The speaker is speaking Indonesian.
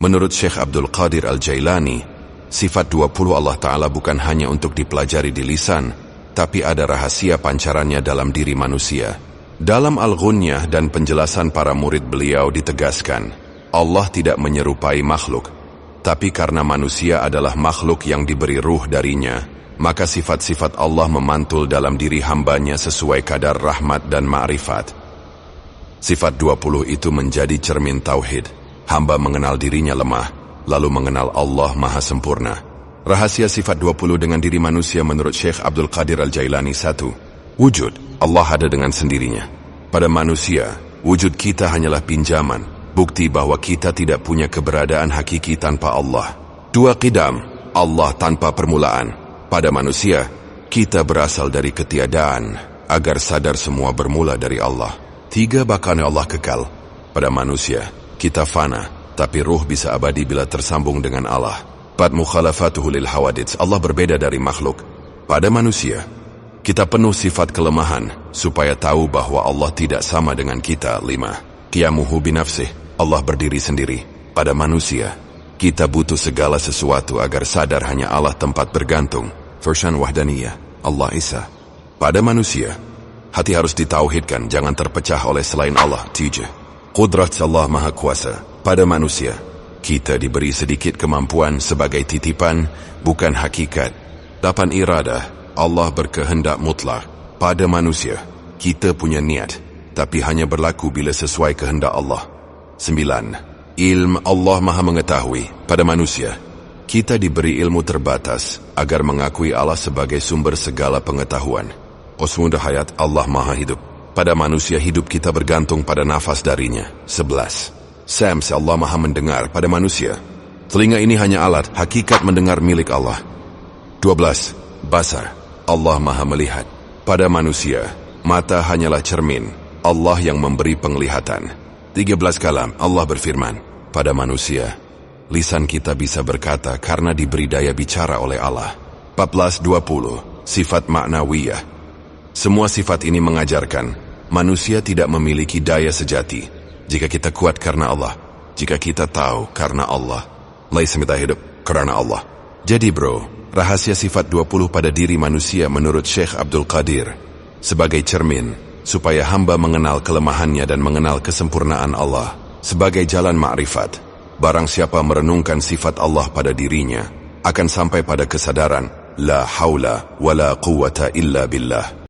Menurut Syekh Abdul Qadir Al-Jailani, sifat 20 Allah Ta'ala bukan hanya untuk dipelajari di lisan, tapi ada rahasia pancarannya dalam diri manusia. Dalam Al-Ghunyah dan penjelasan para murid beliau ditegaskan, Allah tidak menyerupai makhluk, tapi karena manusia adalah makhluk yang diberi ruh darinya, maka sifat-sifat Allah memantul dalam diri hambanya sesuai kadar rahmat dan ma'rifat. Sifat 20 itu menjadi cermin tauhid. Hamba mengenal dirinya lemah, lalu mengenal Allah Maha Sempurna. Rahasia sifat 20 dengan diri manusia menurut Syekh Abdul Qadir Al-Jailani. 1. Wujud. Allah ada dengan sendirinya. Pada manusia, wujud kita hanyalah pinjaman, bukti bahwa kita tidak punya keberadaan hakiki tanpa Allah. 2. Qidam. Allah tanpa permulaan. Pada manusia, kita berasal dari ketiadaan, agar sadar semua bermula dari Allah. 3. Bakana Allah kekal. Pada manusia, kita fana, tapi ruh bisa abadi bila tersambung dengan Allah. 4. Mukhalafatuhu lil hawadits. Allah berbeda dari makhluk. Pada manusia, kita penuh sifat kelemahan, supaya tahu bahwa Allah tidak sama dengan kita. 5. Qiyamuhu binafsih. Allah berdiri sendiri. Pada manusia, kita butuh segala sesuatu agar sadar hanya Allah tempat bergantung. Version Wahdaniyah. Allah Isa. Pada manusia, hati harus ditauhidkan, jangan terpecah oleh selain Allah. 3. Qudrat Allah Maha Kuasa. Pada manusia, kita diberi sedikit kemampuan sebagai titipan, bukan hakikat. 8. Iradah. Allah berkehendak mutlak. Pada manusia, kita punya niat, tapi hanya berlaku bila sesuai kehendak Allah. 9. Ilm. Allah Maha Mengetahui. Pada manusia, kita diberi ilmu terbatas, agar mengakui Allah sebagai sumber segala pengetahuan. Osmudah hayat. Allah Maha Hidup. Pada manusia, hidup kita bergantung pada nafas darinya. 11. Sams. Allah Maha Mendengar. Pada manusia, telinga ini hanya alat, hakikat mendengar milik Allah. 12. Basar. Allah Maha Melihat. Pada manusia, mata hanyalah cermin, Allah yang memberi penglihatan. 13. Kalam. Allah berfirman. Pada manusia, lisan kita bisa berkata karena diberi daya bicara oleh Allah. 14-20. Sifat ma'nawiyah. Semua sifat ini mengajarkan manusia tidak memiliki daya sejati. Jika kita kuat karena Allah, jika kita tahu karena Allah, laisa kita hidup karena Allah. Jadi bro, rahasia sifat 20 pada diri manusia menurut Syekh Abdul Qadir sebagai cermin, supaya hamba mengenal kelemahannya dan mengenal kesempurnaan Allah sebagai jalan ma'rifat. Barang siapa merenungkan sifat Allah pada dirinya, akan sampai pada kesadaran la haula wala quwata illa billah.